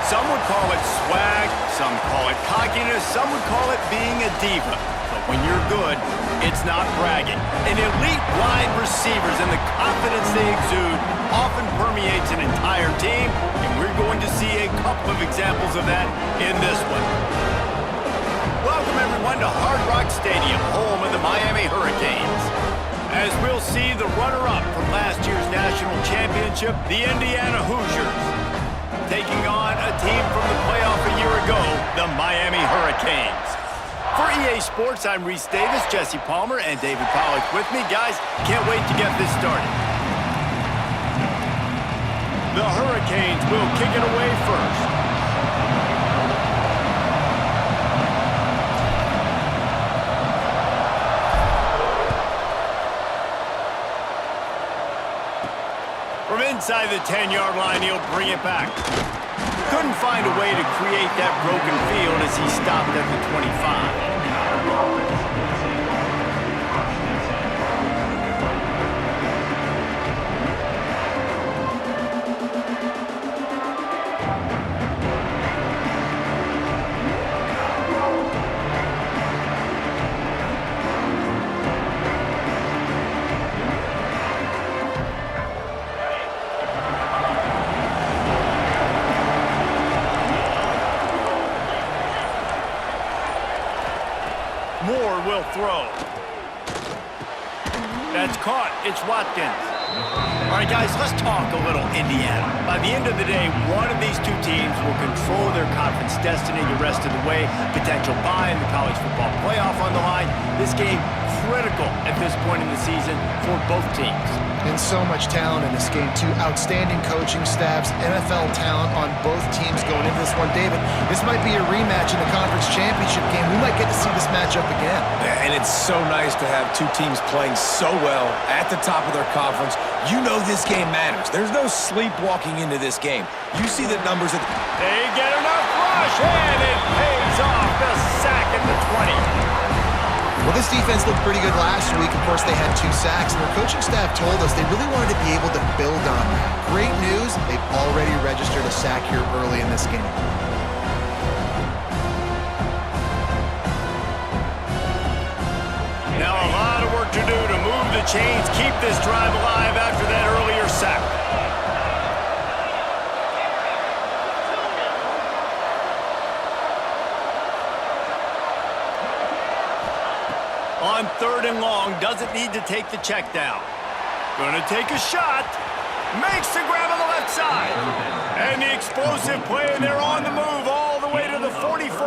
Some would call it swag, some call it cockiness, some would call it being a diva. But when you're good, it's not bragging. An elite wide receivers and the confidence they exude often permeates an entire team, and we're going to see a couple of examples of that in this one. Welcome, everyone, to Hard Rock Stadium, home of the Miami Hurricanes. As we'll see the runner-up from last year's national championship, the Indiana Hoosiers, taking on a team from the playoff a year ago, the Miami Hurricanes. For EA Sports, I'm Reese Davis, Jesse Palmer, and David Pollack with me. Guys, can't wait to get this started. The Hurricanes will kick it away first. From inside the 10-yard line, he'll bring it back. Couldn't find a way to create that broken field as he stopped at the 25. Moore will throw. That's caught. It's Watkins. All right, guys, let's talk a little Indiana. By the end of the day, one of these two teams will control their conference destiny the rest of the way. Potential bye in the college football playoff on the line. This game critical at this point in the season for both teams. And so much talent in this game, too. Outstanding coaching staffs, NFL talent on both teams going into this one. David, this might be a rematch in the conference championship game. We might get to see this matchup again. Yeah, and it's so nice to have two teams playing so well at the top of their conference. You know this game matters. There's no sleepwalking into this game. You see the numbers. They get enough rush, and it pays off. The sack at the 20. Well, this defense looked pretty good last week. Of course, they had 2 sacks, and their coaching staff told us they really wanted to be able to build on that. Great news, they've already registered a sack here early in this game. this drive alive after that earlier sack. On 3rd and long, doesn't need to take the check down. Gonna take a shot. Makes the grab on the left side. And the explosive play, and they're on the move all the way to the 44.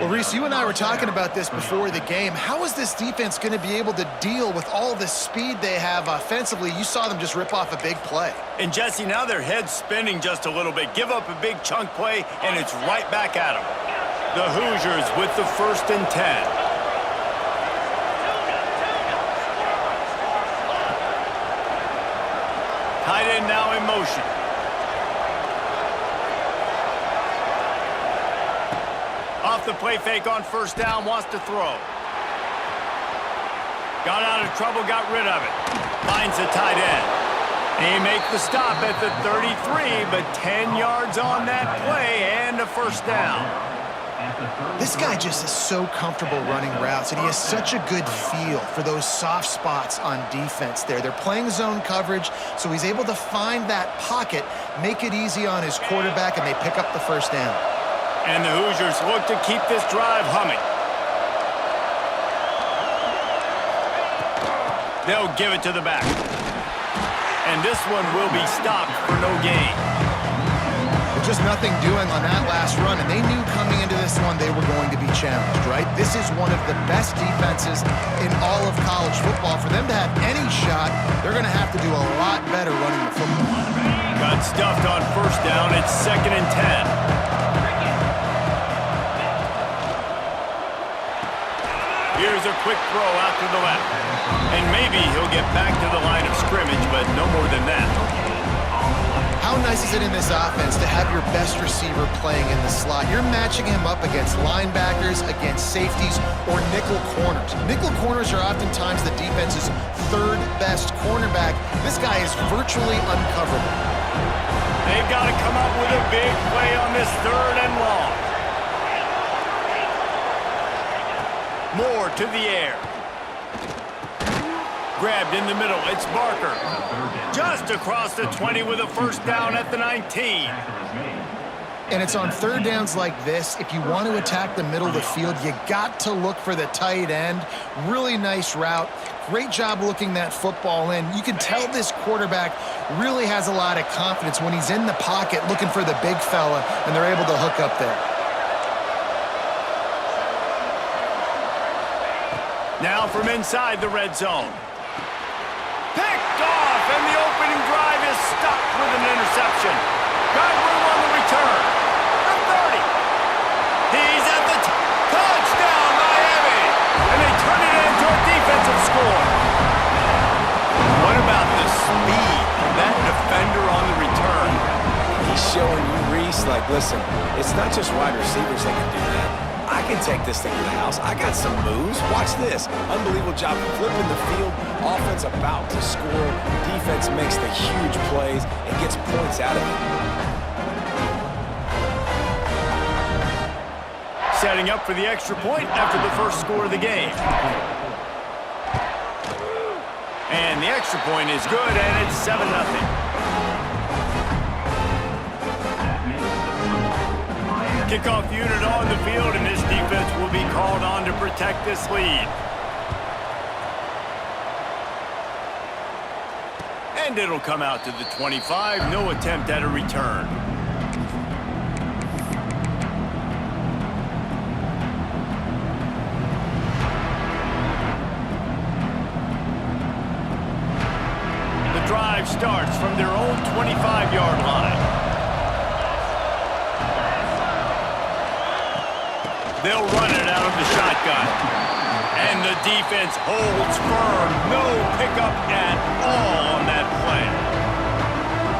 Well, Reese, you and I were talking about this before the game. How is this defense going to be able to deal with all the speed they have offensively? You saw them just rip off a big play. And, Jesse, now their head's spinning just a little bit. Give up a big chunk play, and it's right back at them. The Hoosiers with the 1st and 10. Tight end now in motion. Off the play fake on 1st down, wants to throw. Got out of trouble, got rid of it. Finds the tight end. He makes the stop at the 33, but 10 yards on that play and a 1st down. This guy just is so comfortable running routes, and he has such a good feel for those soft spots on defense there. They're playing zone coverage, so he's able to find that pocket, make it easy on his quarterback, and they pick up the 1st down. And the Hoosiers look to keep this drive humming. They'll give it to the back. And this one will be stopped for no gain. Just nothing doing on that last run, and they knew coming into this one they were going to be challenged, right? This is one of the best defenses in all of college football. For them to have any shot, they're going to have to do a lot better running the football. Got stuffed on 1st down. It's 2nd and 10. Here's a quick throw out to the left. And maybe he'll get back to the line of scrimmage, but no more than that. How nice is it in this offense to have your best receiver playing in the slot? You're matching him up against linebackers, against safeties, or nickel corners. Nickel corners are oftentimes the defense's 3rd best cornerback. This guy is virtually uncoverable. They've got to come up with a big play on this 3rd and long. Moore to the air. Grabbed in the middle. It's Barker. Just across the 20 with a 1st down at the 19. And it's on 3rd downs like this. If you want to attack the middle of the field, you got to look for the tight end. Really nice route. Great job looking that football in. You can tell this quarterback really has a lot of confidence when he's in the pocket looking for the big fella, and they're able to hook up there. Now from inside the red zone. Picked off, and the opening drive is stopped with an interception. Got room on the return. The 30. He's at the touchdown, Miami. And they turn it into a defensive score. What about the speed of that defender on the return? He's showing you, Reese, like, listen, it's not just wide receivers that can do that. I can take this thing to the house. I got some moves. Watch this. Unbelievable job flipping the field. Offense about to score. Defense makes the huge plays and gets points out of it. Setting up for the extra point after the 1st score of the game. And the extra point is good, and it's 7-0. Kickoff unit on the field, and this defense will be called on to protect this lead. And it'll come out to the 25. No attempt at a return. The drive starts from their own 25-yard line. They'll run it out of the shotgun. And the defense holds firm. No pickup at all on that play.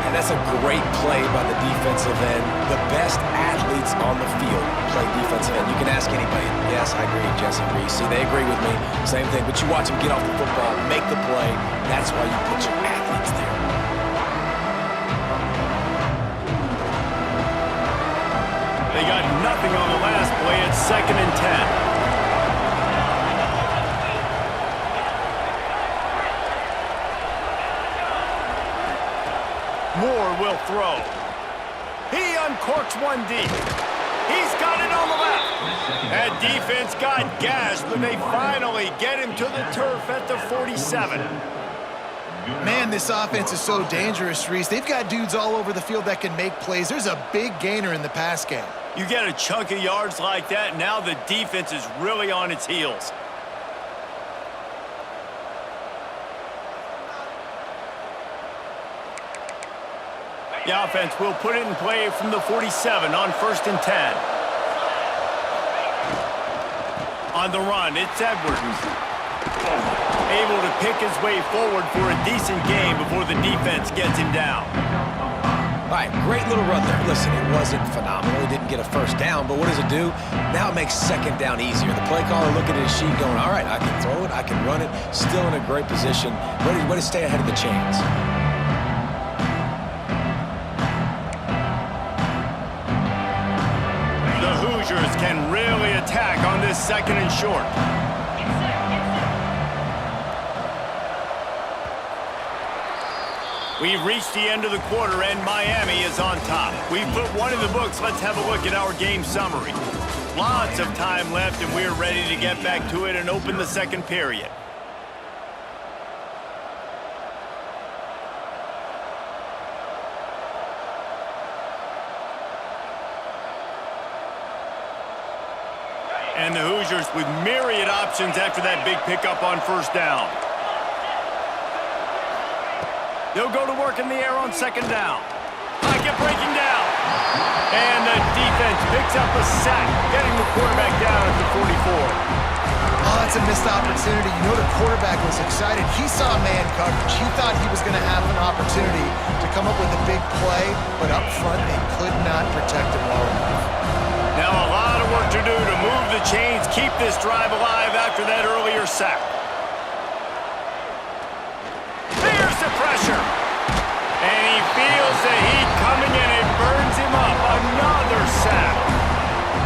And that's a great play by the defensive end. The best athletes on the field play defensive end. You can ask anybody. Yes, I agree, Jesse Reese. See, they agree with me. Same thing. But you watch them get off the football, make the play. That's why you put your athletes there. They got nothing on the last play. It's 2nd and 10. throw. He uncorks one deep. He's got it on the left. That defense got gashed, but they finally get him to the turf at the 47. Man, this offense is so dangerous, Reese. They've got dudes all over the field that can make plays. There's a big gainer in the pass game. You get a chunk of yards like that, now the defense is really on its heels. The offense will put it in play from the 47 on 1st and 10. On the run, it's Edwards. Able to pick his way forward for a decent game before the defense gets him down. All right, great little run there. Listen, it wasn't phenomenal. He didn't get a first down, but what does it do? Now it makes second down easier. The play caller looking at his sheet going, all right, I can throw it, I can run it. Still in a great position. Ready to stay ahead of the chains. The Hoosiers can really attack on this 2nd and short. We've reached the end of the quarter, and Miami is on top. We've put one in the books. Let's have a look at our game summary. Lots of time left, and we're ready to get back to it and open the 2nd period. And the Hoosiers with myriad options after that big pickup on 1st down. They'll go to work in the air on 2nd down. Pocket breaking down. And the defense picks up a sack, getting the quarterback down at the 44. Oh, that's a missed opportunity. You know the quarterback was excited. He saw man coverage. He thought he was going to have an opportunity to come up with a big play, but up front they could not protect him well enough. Now a lot of work to do to move the chains, keep this drive alive after that earlier sack. There's the pressure. And he feels the heat coming and it burns him up. Another sack.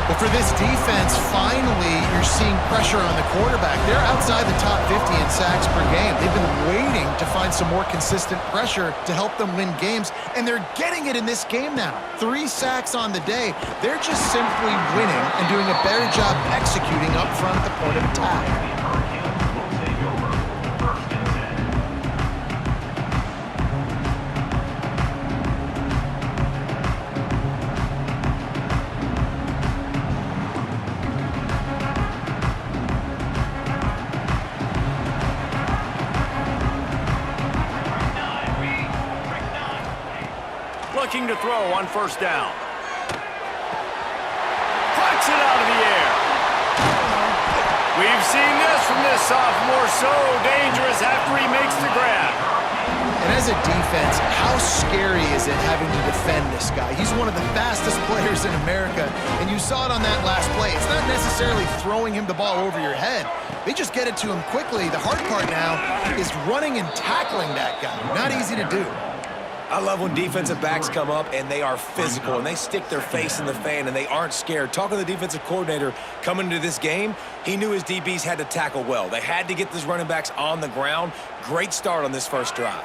But for this defense, finally, you're seeing pressure on the quarterback. They're outside the top 50 in sacks per game. They've been waiting to find some more consistent pressure to help them win games, and they're getting it in this game now. 3 sacks on the day. They're just simply winning and doing a better job executing up front at the point of attack. Looking to throw on 1st down. Puts it out of the air. We've seen this from this sophomore, so dangerous after he makes the grab. And as a defense, how scary is it having to defend this guy? He's one of the fastest players in America, and you saw it on that last play. It's not necessarily throwing him the ball over your head. They just get it to him quickly. The hard part now is running and tackling that guy. Not easy to do. I love when defensive backs come up and they are physical and they stick their face in the fan and they aren't scared. Talking to the defensive coordinator coming into this game, he knew his DBs had to tackle well. They had to get these running backs on the ground. Great start on this first drive.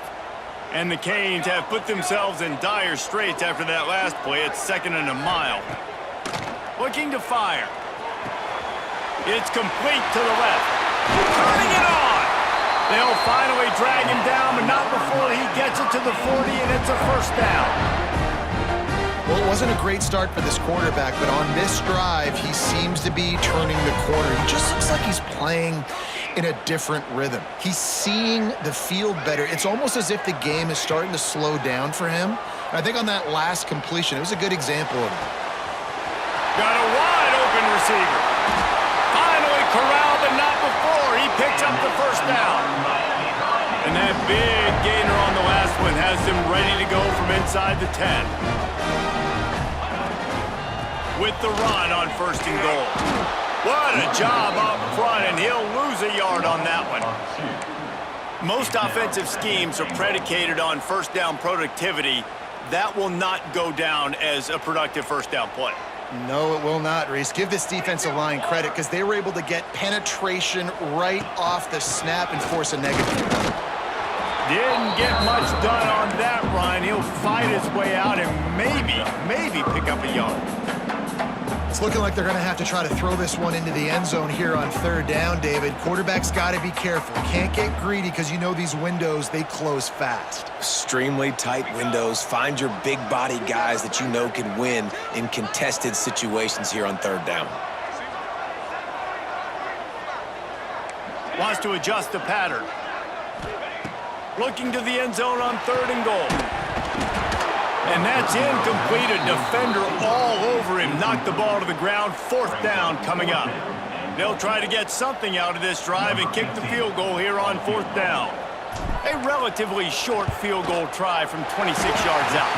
And the Canes have put themselves in dire straits after that last play. It's 2nd and a mile. Looking to fire. It's complete to the left. Turning it on. They'll finally drag him down, but not before he gets it to the 40, and it's a 1st down. Well, it wasn't a great start for this quarterback, but on this drive, he seems to be turning the corner. He just looks like he's playing in a different rhythm. He's seeing the field better. It's almost as if the game is starting to slow down for him. And I think on that last completion, it was a good example of it. Got a wide open receiver. Finally corralled, but not before. He picks up the 1st down. And that big gainer on the last one has them ready to go from inside the 10. With the run on 1st and goal. What a job up front, and he'll lose a yard on that one. Most offensive schemes are predicated on 1st down productivity. That will not go down as a productive 1st down play. No, it will not, Reese. Give this defensive line credit because they were able to get penetration right off the snap and force a negative. Didn't get much done on that run. He'll fight his way out and maybe pick up a yard. It's looking like they're going to have to try to throw this one into the end zone here on third down, David. Quarterback's got to be careful. Can't get greedy because you know these windows, they close fast. Extremely tight windows. Find your big body guys that you know can win in contested situations here on third down. Wants to adjust the pattern. Looking to the end zone on 3rd and goal. And that's incomplete. A defender all over him. Knocked the ball to the ground. 4th down coming up. They'll try to get something out of this drive and kick the field goal here on 4th down. A relatively short field goal try from 26 yards out.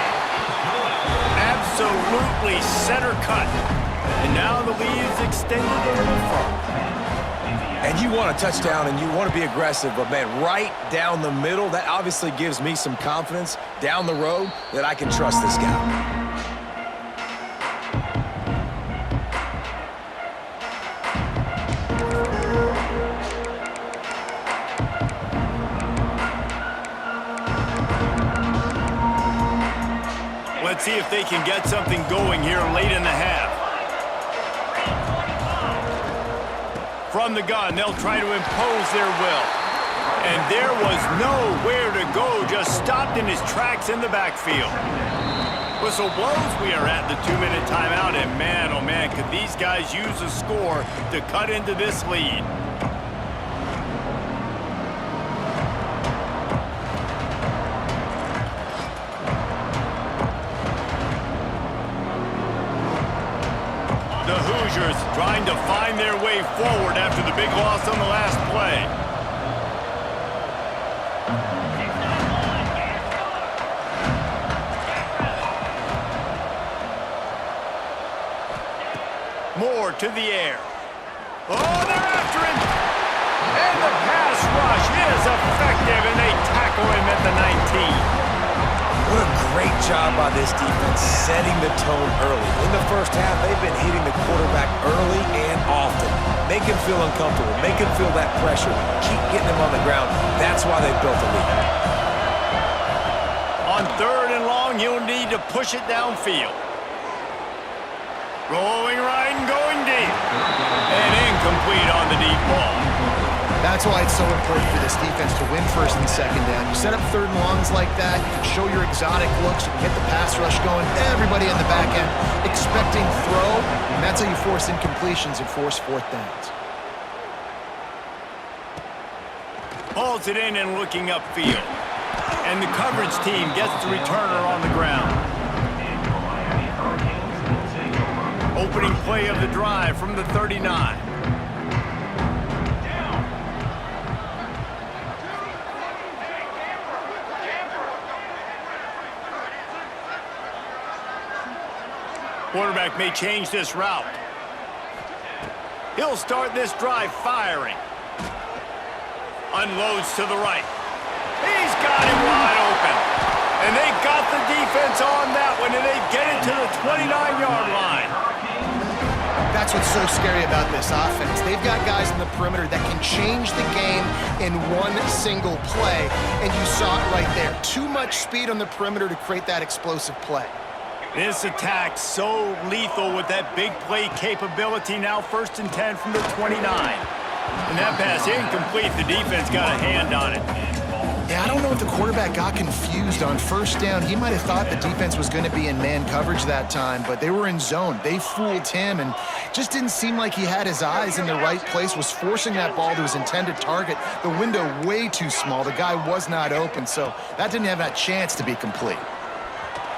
Absolutely center cut. And now the lead is extended a little further. And you want a touchdown and you want to be aggressive, but man, right down the middle, that obviously gives me some confidence down the road that I can trust this guy. Let's see if they can get something going here late in the half. From the gun, they'll try to impose their will. And there was nowhere to go, just stopped in his tracks in the backfield. Whistle blows, we are at the 2-minute timeout, and man, oh man, could these guys use a score to cut into this lead. The Hoosiers trying to find their way forward after the big loss on the last play. Moore to the air. Oh, they're after him. And the pass rush is effective, and they tackle him at the 19. What a great job by this defense setting the tone early. In the first half, they've been hitting the quarterback early and often. Make him feel uncomfortable. Make him feel that pressure. Keep getting him on the ground. That's why they built a lead. On 3rd and long, he'll need to push it downfield. Rolling right and going deep. And incomplete on the deep ball. That's why it's so important for this defense to win 1st and 2nd down. You set up 3rd and longs like that, you can show your exotic looks, you can get the pass rush going, everybody in the back end expecting throw, and that's how you force incompletions and force 4th downs. Hauls it in and looking upfield. And the coverage team gets the returner on the ground. Opening play of the drive from the 39. Quarterback may change this route. He'll start this drive firing. Unloads to the right. He's got him wide open. And they got the defense on that one, and they get it to the 29-yard line. That's what's so scary about this offense. They've got guys in the perimeter that can change the game in one single play, and you saw it right there. Too much speed on the perimeter to create that explosive play. This attack so lethal with that big play capability. Now 1st and 10 from the 29. And that pass incomplete. The defense got a hand on it. Yeah, I don't know if the quarterback got confused on 1st down. He might have thought the defense was going to be in man coverage that time, but they were in zone. They fooled him and just didn't seem like he had his eyes in the right place, was forcing that ball to his intended target. The window way too small. The guy was not open, so that didn't have that chance to be complete.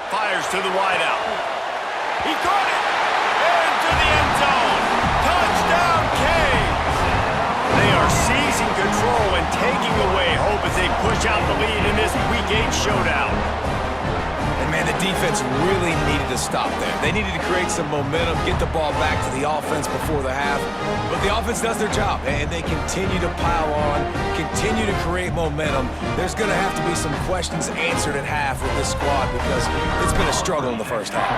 Fires to the wideout. He caught it! Into the end zone! Touchdown, Canes! They are seizing control and taking away hope as they push out the lead in this Week 8 showdown. And man, the defense really needed to stop there. They needed to create some momentum, get the ball back to the offense before the half. But the offense does their job, and they continue to pile on, continue to create momentum. There's going to have to be some questions answered at half with this squad because it's been a struggle in the first half.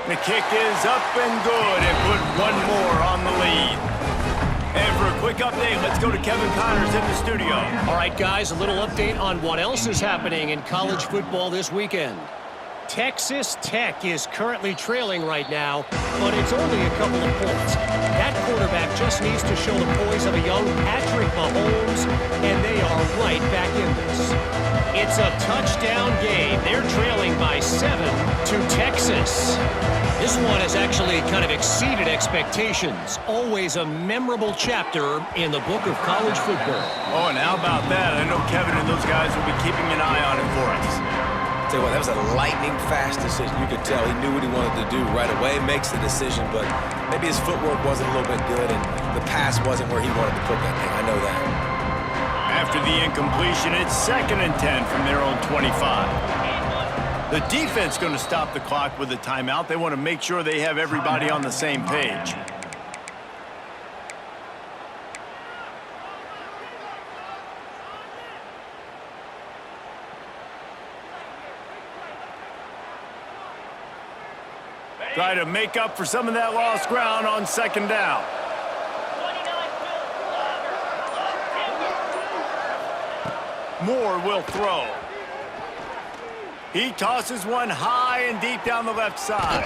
The kick is up and good and put one more on the lead. And for a quick update, let's go to Kevin Connors in the studio. All right, guys, a little update on what else is happening in college football this weekend. Texas Tech is currently trailing right now, but it's only a couple of points. That quarterback just needs to show the poise of a young Patrick Mahomes, and they are right back in this. It's a touchdown game. They're trailing by 7 to Texas. This one has actually kind of exceeded expectations. Always a memorable chapter in the book of college football. Oh, and how about that? I know Kevin and those guys will be keeping an eye on it for us. Tell you what, that was a lightning-fast decision. You could tell he knew what he wanted to do right away, makes the decision, but maybe his footwork wasn't a little bit good, and the pass wasn't where he wanted to put that thing. I know that. After the incompletion, it's 2nd and 10 from their own 25. The defense going to stop the clock with a timeout. They want to make sure they have everybody on the same page. Try to make up for some of that lost ground on 2nd down. Moore will throw. He tosses one high and deep down the left side.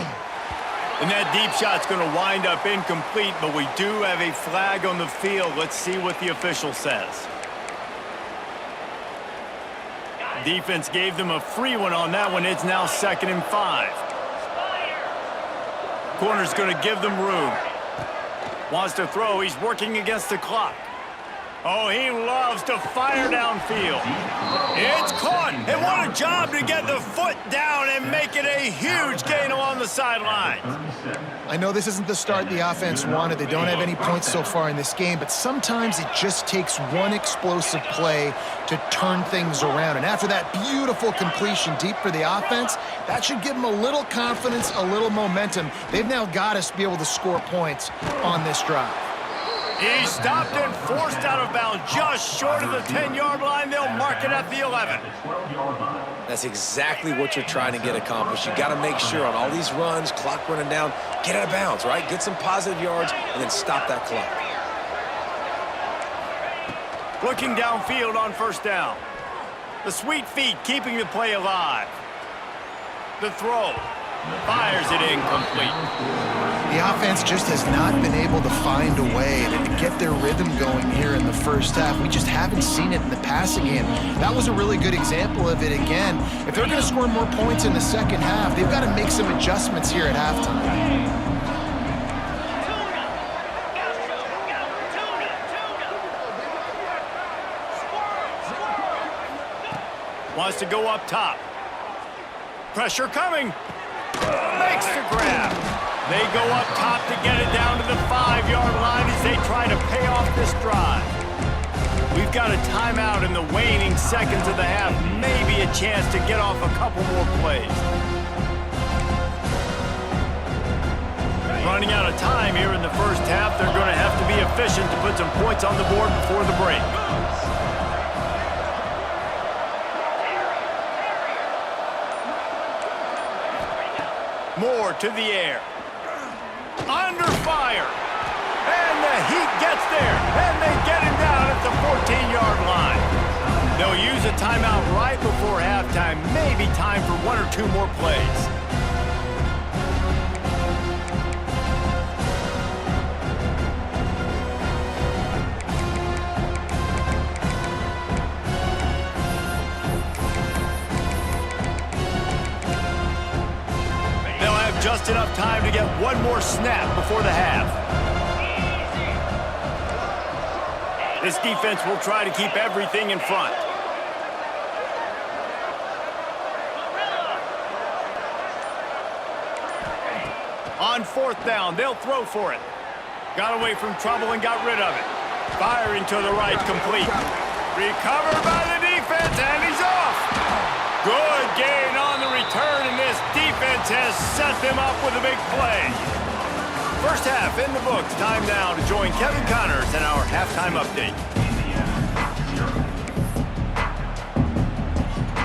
And that deep shot's going to wind up incomplete, but we do have a flag on the field. Let's see what the official says. Defense gave them a free one on that one. It's now 2nd and 5. Corner's going to give them room. Wants to throw. He's working against the clock. Oh, he loves to fire downfield. It's caught. And what a job to get the foot down and make it a huge gain along the sideline. I know this isn't the start the offense wanted. They don't have any points so far in this game, but sometimes it just takes one explosive play to turn things around. And after that beautiful completion deep for the offense, that should give them a little confidence, a little momentum. They've now got to be able to score points on this drive. He stopped and forced out of bounds just short of the 10-yard line. They'll mark it at the 11. That's exactly what you're trying to get accomplished. You got to make sure on all these runs, clock running down, get out of bounds, right? Get some positive yards and then stop that clock. Looking downfield on 1st down. The sweet feet keeping the play alive. The throw. Fires it incomplete. The offense just has not been able to find a way to get their rhythm going here in the first half. We just haven't seen it in the passing game. That was a really good example of it again. If they're going to score more points in the second half, they've got to make some adjustments here at halftime. Wants to go up top. Pressure coming. Makes the grab. They go up top to get it down to the 5-yard line as they try to pay off this drive. We've got a timeout in the waning seconds of the half. Maybe a chance to get off a couple more plays. Running out of time here in the first half. They're going to have to be efficient to put some points on the board before the break. Moore to the air. Under fire. And the Heat gets there. And they get him down at the 14-yard line. They'll use a timeout right before halftime. Maybe time for 1 or 2 more plays. Just enough time to get one more snap before the half. This defense will try to keep everything in front. On 4th down, they'll throw for it. Got away from trouble and got rid of it. Firing to the right, complete. Recovered by the defense, and he's off. Good gain on the return, and this defense has set them up with a big play. First half in the books. Time now to join Kevin Connors in our halftime update.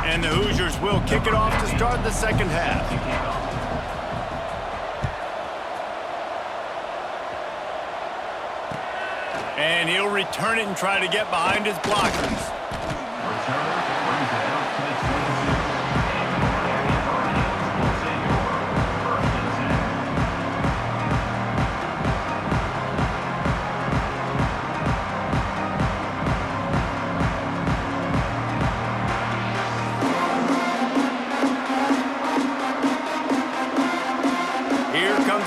And the Hoosiers will kick it off to start the second half. And he'll return it and try to get behind his blockers.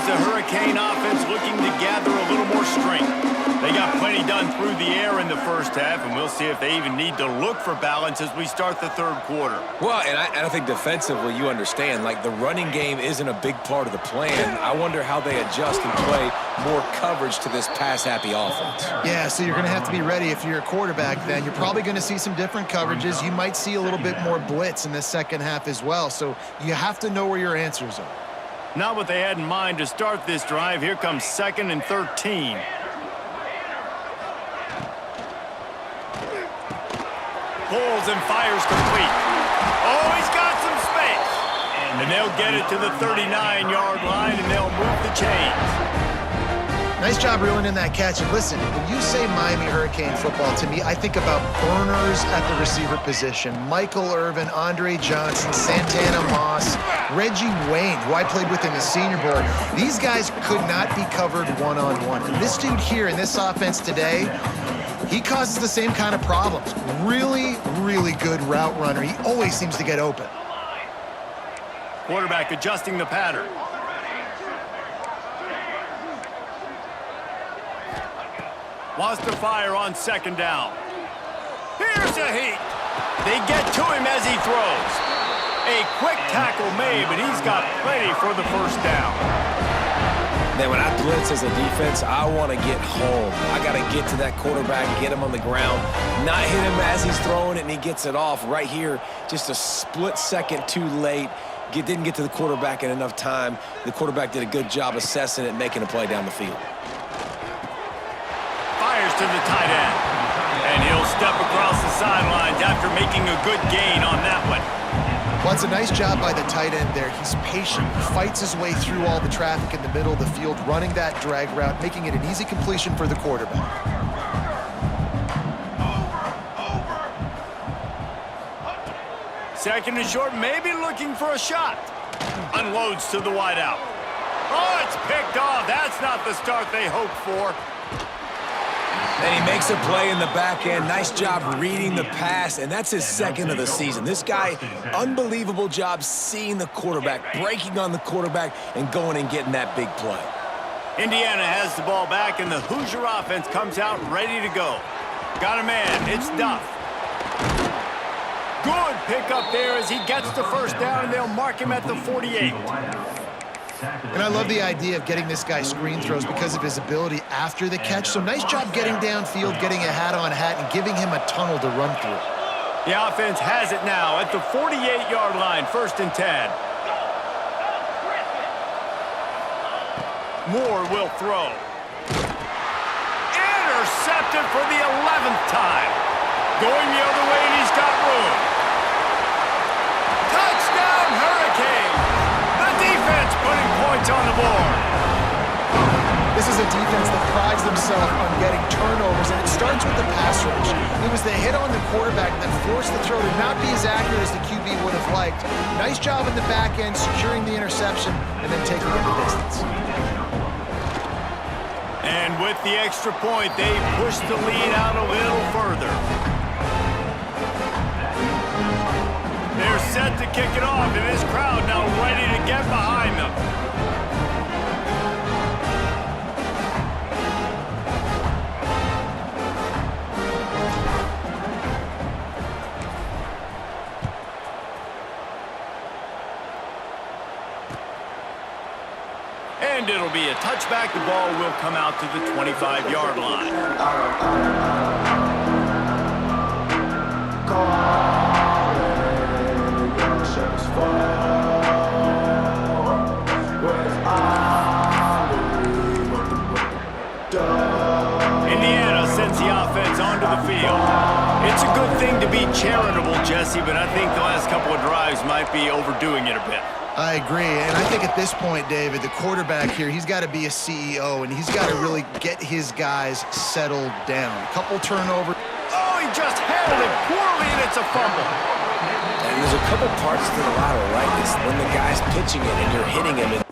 The Hurricane offense looking to gather a little more strength. They got plenty done through the air in the first half, and we'll see if they even need to look for balance as we start the third quarter. Well, and I think defensively, you understand, like the running game isn't a big part of the plan. I wonder how they adjust and play more coverage to this pass-happy offense. Yeah, so you're going to have to be ready if you're a quarterback then. You're probably going to see some different coverages. You might see a little bit more blitz in the second half as well, so you have to know where your answers are. Not what they had in mind to start this drive. Here comes 2nd and 13. Pulls and fires complete. Oh, he's got some space. And they'll get it to the 39-yard line, and they'll move the chains. Nice job reeling in that catch. And listen, when you say Miami Hurricane football, to me, I think about burners at the receiver position. Michael Irvin, Andre Johnson, Santana Moss, Reggie Wayne, who I played with in the Senior Bowl. These guys could not be covered one-on-one. And this dude here in this offense today, he causes the same kind of problems. Really, really good route runner. He always seems to get open. Quarterback adjusting the pattern. Wants to fire on 2nd down. Here's a heat. They get to him as he throws. A quick tackle made, but he's got plenty for the first down. Then when I blitz as a defense, I want to get home. I got to get to that quarterback, get him on the ground, not hit him as he's throwing it, and he gets it off. Right here, just a split second too late. Didn't get to the quarterback in enough time. The quarterback did a good job assessing it and making a play down the field. Fires to the tight end. And he'll step across the sidelines after making a good gain on that one. Well, it's a nice job by the tight end there. He's patient. He fights his way through all the traffic in the middle of the field, running that drag route, making it an easy completion for the quarterback. Second and short, maybe looking for a shot. Unloads to the wideout. Oh, it's picked off. That's not the start they hoped for. And he makes a play in the back end. Nice job reading the pass, and that's his 2nd of the season. This guy, unbelievable job seeing the quarterback, breaking on the quarterback, and going and getting that big play. Indiana has the ball back, and the Hoosier offense comes out ready to go. Got a man. It's Duff. Good pickup there as he gets the first down, and they'll mark him at the 48. And I love the idea of getting this guy screen throws because of his ability after the catch. So nice job getting downfield, getting a hat-on-hat, and giving him a tunnel to run through. The offense has it now at the 48-yard line, 1st and 10. Moore will throw. Intercepted for the 11th time. Going the other way, and he's got room. Touchdown, Hurricane! The defense putting points on the board. This is a defense that prides themselves on getting turnovers, and it starts with the pass rush. It was the hit on the quarterback that forced the throw to not be as accurate as the QB would have liked. Nice job in the back end, securing the interception, and then taking it the distance. And with the extra point, they push the lead out a little further. They're set to kick it off, and this crowd now ready to get behind them. And it'll be a touchback. The ball will come out to the 25-yard line. Indiana sends the offense onto the field. It's a good thing to be charitable, Jesse, but I think the last couple of drives might be overdoing it a bit. I agree, and I think at this point, David, the quarterback here, he's got to be a CEO, and he's got to really get his guys settled down. A couple turnovers. Oh, he just handled it poorly, and it's a fumble. And there's a couple parts to the lateral, right? It's when the guy's pitching it and you're hitting him.